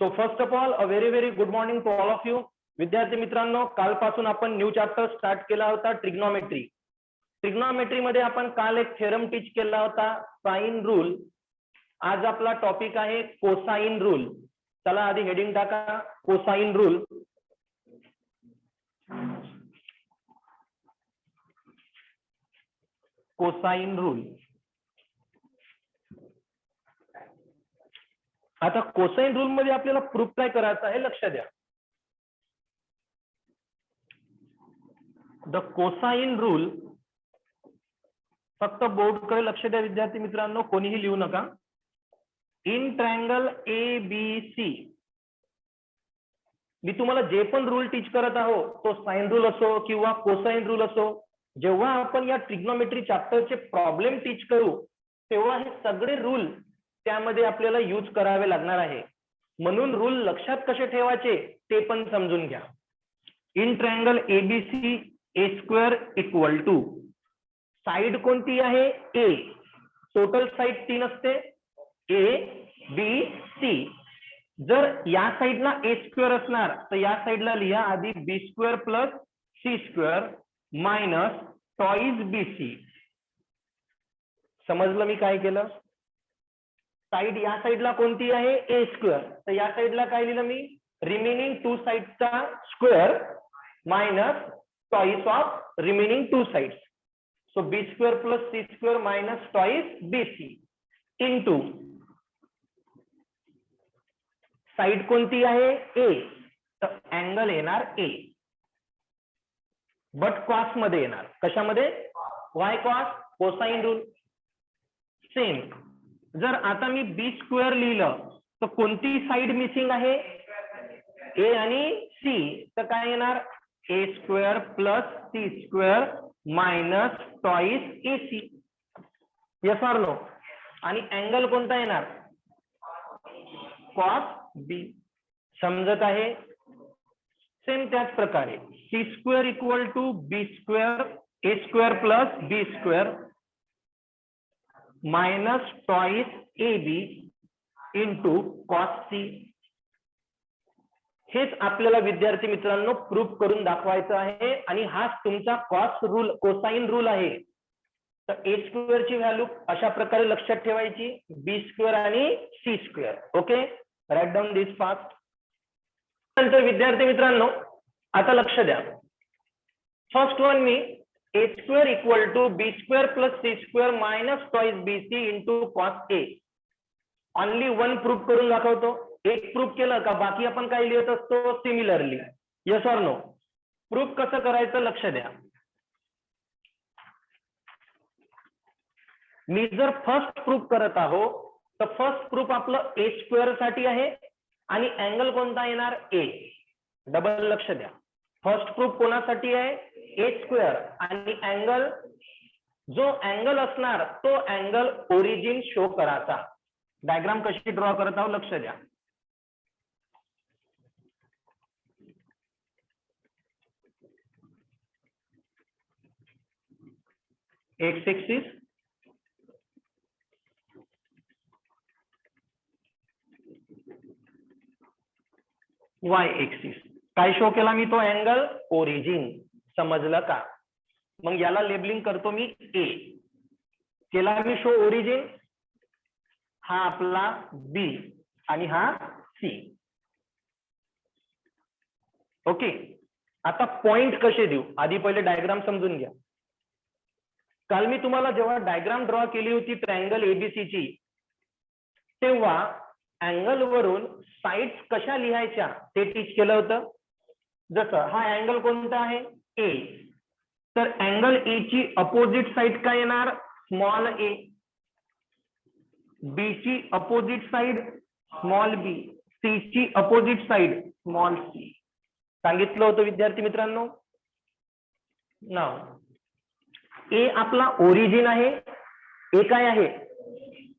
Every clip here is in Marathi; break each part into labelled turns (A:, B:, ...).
A: So first of all very very good morning to all of you. विद्यार्थी मित्रांनो, कालपासून आपण न्यू चॅप्टर स्टार्ट केला होता ट्रिग्नॉमेट्री. ट्रिग्नॉमेट्री मध्ये आपण काल एक थेरम टीच केला होता, साइन रूल. आज आपला टॉपिक आहे कोसाइन रूल. चला आधी हेडिंग टाका, कोसाइन रूल. Cosine rule. आता कोसाइन रूल मध्ये आपल्याला प्रूफ काय करायचं आहे लक्ष द्या. द कोसाइन रूल, फक्त बोर्ड कडे लक्ष द्या विद्यार्थी मित्रांनो, कोणीही लिहू नका. In triangle A B C, मी तुम्हाला जे पण रूल टीच करत आहो, तो साइन रूल असो किंवा कोसाइन रूल असो, जेव्हा आपण या ट्रिग्नॉमेट्री चॅप्टरचे प्रॉब्लेम टीच करू तेव्हा हे सगळे रूल त्यामध्ये आपल्याला यूज करावे लागणार आहे. म्हणून रूल लक्षात कसे ठेवायचे ते पण समजून घ्या. In triangle ABC a square equal to, side कोणती आहे? ए. टोटल साइड 3 असते, ए बी सी. जर या साइडला ए स्क्वेअर असणार तर या साइडला लिहा आधी B square plus C square minus twice B C. समजलं मी काय केलं? साइड या साइडला कोणती आहे? A square. तर या साइडला काय लिहिलं मी? रिमेनिंग टू साइडचा square minus twice of remaining two sides. So B square plus C square minus twice B C into side कोणती आहे? ए. तर अँगल येणार ए, बट कॉस मध्ये येणार. कशामध्ये? Y cos, cosine rule. Same जर आता मी बी स्क्वेअर लिहिलं तर कोणती साइड मिसिंग आहे? ए आणि सी. तर काय येणार? A square plus C square minus twice A C. Yes or no? आणि अँगल कोणता येणार? Cos B. समजत आहे? सेम त्याच प्रकारे C square equal to B square A square plus B square minus twice A B into cos C. हेच आपल्याला विद्यार्थी मित्रांनो प्रूफ करून दाखवायचं आहे. आणि हाच तुमचा कॉस रूल, कोसाइन रूल आहे. तर ए स्क्वेअरची व्हॅल्यू अशा प्रकारे लक्षात ठेवायची, बी स्क्वेअर आणि C square. Okay, write down this fast. नंतर विद्यार्थी मित्रांनो आता लक्ष द्या. फर्स्ट वन मी A square equal to B square plus C square minus twice B C into cos A. Only one proof करून दाखवतो. एक प्रूफ केलं का बाकी आपण काय लिहित असतो? Similarly. Yes or no? Proof कसं करायचं लक्ष द्या. मी जर फर्स्ट प्रूफ करत आहो तर फर्स्ट प्रूफ आपलं ए स्क्वेअर साठी आहे आणि अँगल कोणता येणार? ए. डबल लक्ष द्या. फर्स्ट प्रूफ कोणासाठी आहे? A square. आणि अँगल, जो अँगल असणार तो अँगल ओरिजिन शो करायचा. डायग्राम कशी ड्रॉ करत आहोत लक्ष द्या. X axis, Y axis. काय शो केला मी? तो अँगल ओरिजिन. समजलं का? मग याला लेबलिंग करतो मी ए. केला मी शो ओरिजिन. हा आपला बी आणि हा सी. ओके, आता पॉइंट कसे देऊ? आधी पहिले डायग्राम समजून घ्या. काल मी तुम्हाला जेव्हा डायग्राम ड्रॉ केली होती ट्रायंगल एबीसीची, तेव्हा अँगल वरून साइड्स कशा लिहायच्या ते टीच केलं होतं. जसं हा अँगल कोणता आहे? ए. तर अँगल ए ची अपोजिट साइड काय येणार? स्मॉल ए. बी ची अपोजिट साइड स्मॉल बी. सी ची अपोजिट साइड स्मॉल सी. सांगितलं होतं विद्यार्थी मित्रांनो. नाव ए आपला ओरिजिन आहे. ए काय आहे?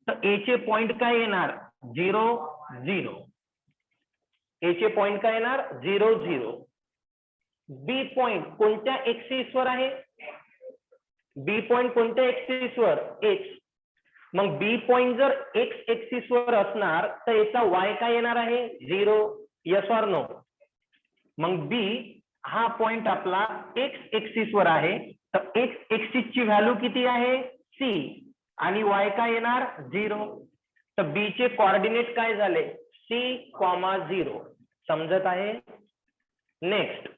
A: तर ए चे पॉइंट काय येणार? 0 0. ए चे पॉइंट काय येणार? 0 0. बी पॉइंट कोणत्या एक्सिस वर आहे? बी पॉइंट कोणत्या एक्सिस वर? एक्स. मग बी पॉइंट जर एक्स एक्सिस वर असणार तर याचा वाय काय येणार आहे 0. Yes or no. मग बी हा पॉइंट आपला एक्स एक्सिस वर आहे तर एक्स एक्सिस ची व्हॅल्यू किती आहे सी आणि वाय काय येणार 0. तर बी चे कोऑर्डिनेट काय झाले सी, 0. समजत आहे. नेक्स्ट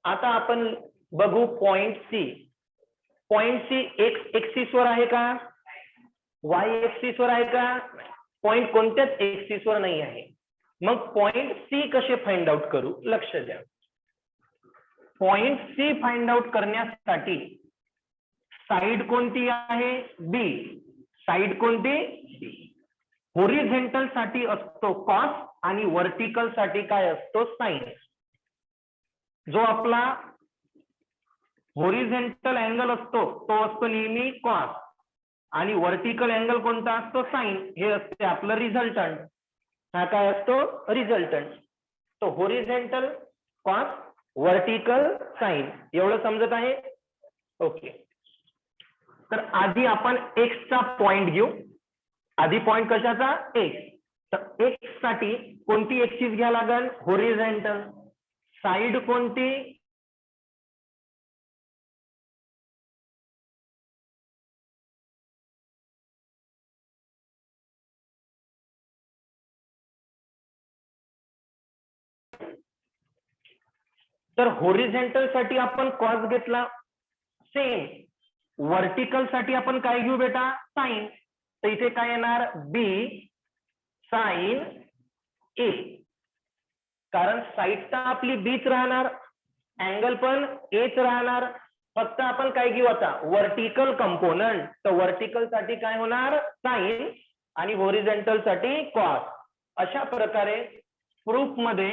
A: आता आपण बघू point C. Point C x axis वर आहे का वाय एक्सिस वर आहे का. पॉइंट कोणत्याच एक्सिस वर नाही आहे. मग पॉइंट सी कसे फाइंड आउट करू लक्ष द्या. पॉइंट सी फाइंड आउट करण्यासाठी साइड कोणती आहे बी. साइड कोणती बी. होरिझोंटल साठी असतो कॉस आणि व्हर्टिकल साठी काय असतो साइन. जो आपला होरिझोंटल अँगल असतो तो असतो नेहमी कॉस आणि व्हर्टिकल अँगल कोणता असतो साइन. हे असते आपलं रिझल्टंट. हा काय असतो रिझल्टंट. तो होरिझोंटल कॉस व्हर्टिकल साइन. एवढं समजत आहे. ओके. तर आधी आपण एक्सचा पॉइंट घेऊ. आधी पॉइंट कशाचा एक्स. तर एक्स साठी कोणती एक्सिस घ्या लागेल होरिझोंटल. साइड कोणती तर होरिझोंटल साठी आपण कॉस घेतला. सेम व्हर्टिकल साठी आपण काय घेऊ बेटा साइन. तर इथे काय येणार बी साइन ए. कारण साइड तर आपली बीच राहणार अँगल पण एच राहणार. फक्त आपण काय घेऊ आता व्हर्टिकल कंपोनंट. तर व्हर्टिकल साठी काय होणार साइन आणि होरिझोंटल साठी कॉस. अशा प्रकारे प्रूफ मध्ये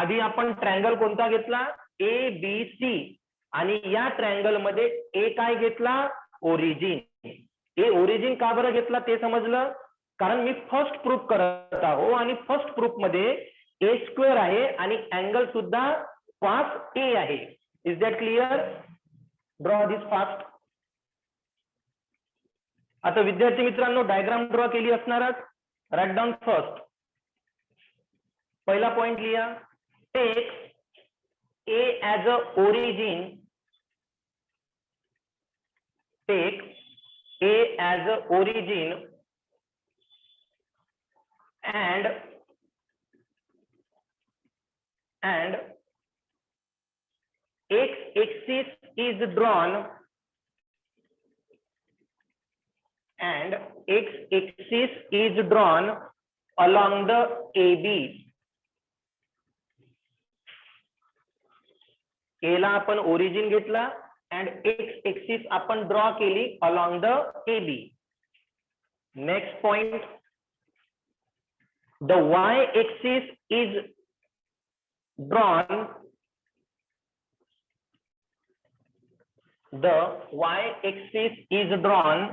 A: आधी आपण ट्रायंगल कोणता घेतला ए बी सी आणि या ट्रायंगल मध्ये ए काय घेतला ओरिजिन. ए ओरिजिन का बरं घेतला ते समजलं. कारण मी फर्स्ट प्रूफ करत आहो आणि फर्स्ट प्रूफ मध्ये ए स्क्वेअर आहे आणि अँगल सुद्धा कॉस ए आहे. Is that clear. Draw this fast. आता विद्यार्थी मित्रांनो डायग्राम ड्रॉ केली असणारच. Write down first. पहिला पॉइंट लिहा. Take A as a origin. Take A as a origin and x axis is drawn and x axis is drawn along the AB. A ला आपण ओरिजिन घेतला and x axis आपण ड्रॉ केली along the AB. Next point, the y-axis is drawn. The y-axis is drawn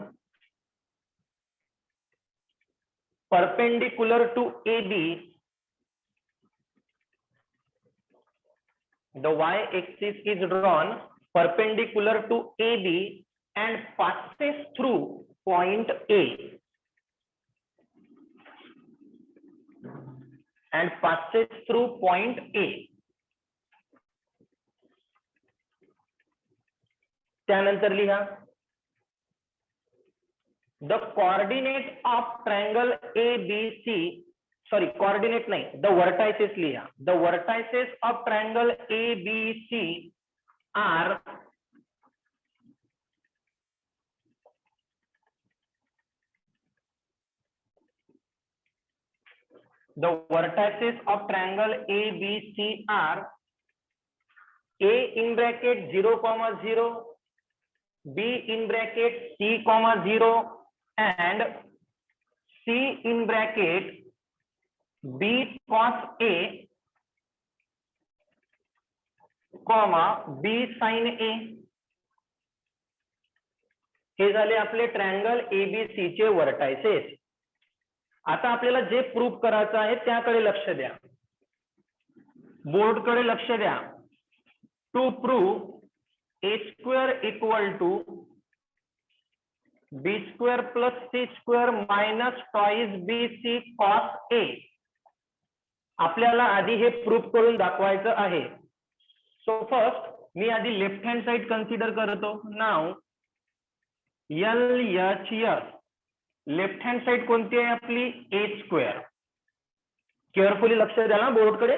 A: perpendicular to AB. The y-axis is drawn perpendicular to AB and passes through point A. And passes through point A. त्यानंतर लिहा the coordinate of triangle ABC. Sorry, coordinate नाही, the vertices लिहा. The vertices of triangle ABC are the vertices of triangle ABC are A in bracket 0, 0, B in bracket C, 0 and C in bracket B cos A, B sin A. हे झाले आपले ट्रायंगल ABC चे वर्टायसेस. आता आपल्याला जे प्रूफ करायचं आहे त्याकडे लक्ष द्या. बोर्ड कडे लक्ष द्या. To prove A square equal to B square plus C square minus twice B C cos A. आपल्याला आधी हे प्रूफ करून दाखवायचं आहे. सो फर्स्ट मी आधी लेफ्ट हँड साइड कन्सिडर करतो. नाव LHS लेफ्ट हँड साइड कोणती आहे आपली? ए स्क्वेअर. केअरफुली लक्ष द्या बोर्डकडे.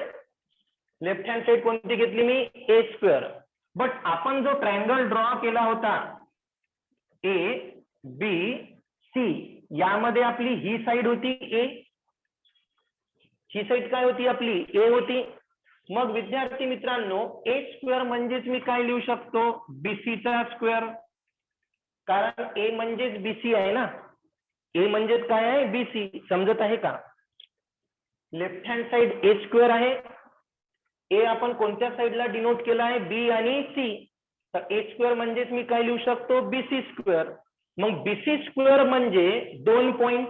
A: लेफ्ट हँड साइड कोणती घेतली मी? A square. बट आपण जो ट्रायंगल ड्रॉ केला होता ए बी सी, यामध्ये आपली ही साइड होती ए, ही साइड काय होती आपली? ए होती. मग विद्यार्थी मित्रांनो ए स्क्वेअर म्हणजेच मी काय लिहू शकतो? बीसीचा स्क्वेअर. कारण ए म्हणजेच बीसी आहे ना. ए म्हणजेच काय आहे? बीसी. समजत आहे का? लेफ्ट हँड साइड ए स्क्वेअर आहे. ए आपण कोणत्या साइडला डिनोट केला आहे? बी आणि सी. तर ए स्क्वेअर म्हणजेच मी काय लिहू शकतो? BC square. मग बीसी स्क्वेअर म्हणजे 2 पॉइंट.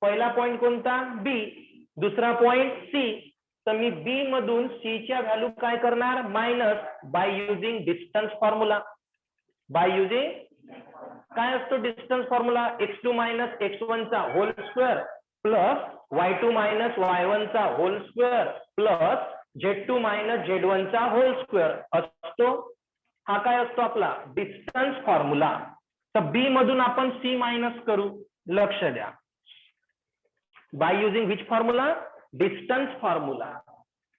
A: पहिला पॉइंट कोणता? बी. दुसरा पॉइंट सी. तर मी बी मधून सी च्या व्हॅल्यू काय करणार? Minus bye using distance formula. By using काय असतो distance formula? x2 minus x1 चा whole square plus y2 minus y1 चा whole square plus z2 minus z1 चा होल स्क्वेअर असतो. हा काय असतो आपला? Distance formula. तर बी मधून आपण सी मायनस करू. लक्ष द्या. By using which formula? Distance formula.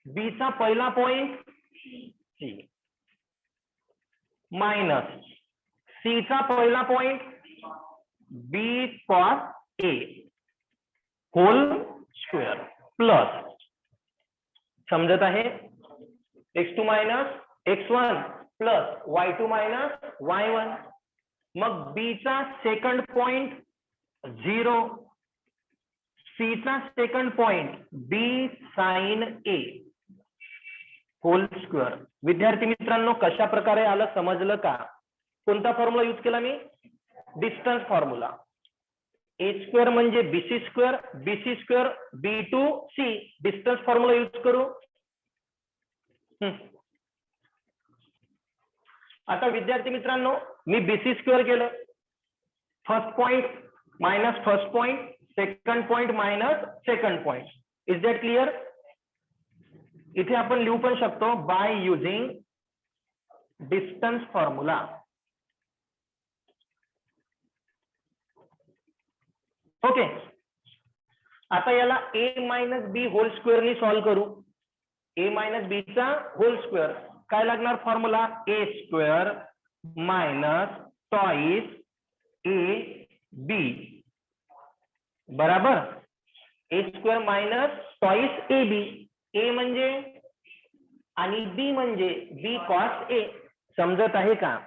A: B चा पहिला पॉइंट सी मायनस सी चा पहिला point B cos A whole square plus, समजत आहे, x2 minus x1 plus y2 minus y1. मग बी चा सेकंड पॉइंट 0, सी चा सेकंड पॉइंट बी साइन ए होल स्क्वेअर. विद्यार्थी मित्रांनो कशा प्रकारे आलं समजलं का? कोणता फॉर्म्युला यूज केला मी? Distance formula. ए स्क्वेअर म्हणजे BC square, BC square B to C. Distance formula use करू. आता विद्यार्थी मित्रांनो मी बीसी स्क्वेअर केलं. First point minus first point, second point minus second point. Is that clear? इथे आपण लिहू पण शकतो by using distance formula. Okay. आता याला A minus B whole square नी सॉल्व्ह करू. ए मायनस बी चा होल स्क्वेअर काय लागणार formula? A square minus twice A B बराबर A square minus twice A B. A म्हणजे आणि बी म्हणजे बी कॉस ए. समजत आहे का?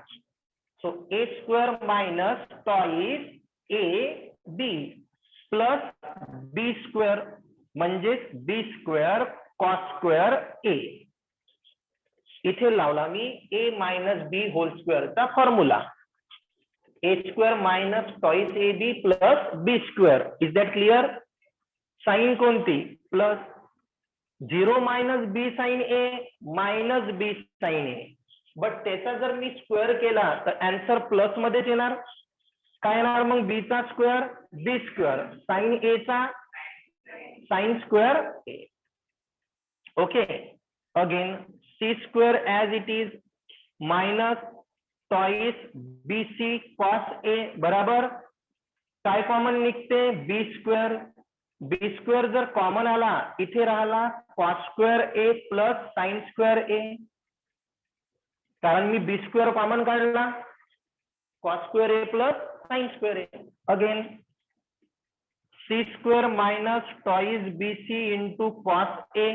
A: So A square minus twice A B plus B square म्हणजे B square cos square A. इथे लावला मी ए मायनस बी होल स्क्वेअरचा formula. A square minus twice A B plus B square. Is that clear? Sine कोणती? Plus 0 minus B sine A minus B sine A. But त्याचा जर मी स्क्वेअर केला तर आन्सर प्लस मध्येच येणार. काय येणार मग? बी चा square B square sine A चा sine square A. Okay. Again C square as it is minus twice B C cos A बराबर काय कॉमन निघते? B square. बी स्क्वेअर जर कॉमन आला इथे राहिला cos square A plus sine square A. कारण मी बी स्क्वेअर कॉमन काढला. Cos square A plus sine square A. Again C square minus twice B C into cos A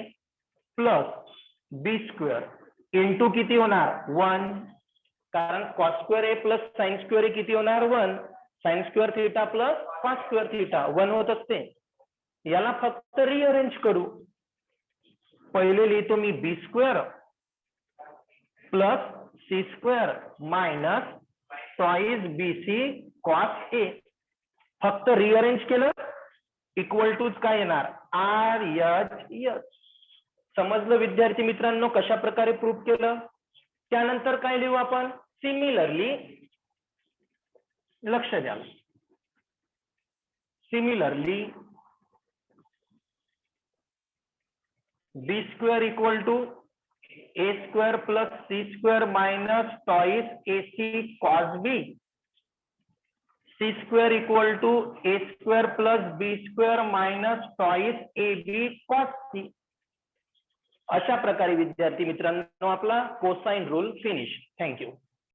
A: plus B square into किती होणार? 1. कारण cos square A plus sine square A किती होणार? 1. Sine square theta plus cos square theta 1 होत असते. याला फक्त रिअरेंज करू. पहिले लिहितो मी B square plus C square minus twice B C cos A. फक्त रिअरेंज केलं इक्वल टू काय येणार? R H H. समजलं विद्यार्थी मित्रांनो कशा प्रकारे प्रूफ केलं? त्यानंतर काय लिहू आपण? सिमिलरली लक्ष द्याल. Similarly b square equal to a square plus C square minus twice a c cos B. C square equal to a square plus B square minus twice a b cos C. अशा प्रकारे विद्यार्थी मित्रांनो आपला कोसाइन रूल फिनिश. थँक्यू.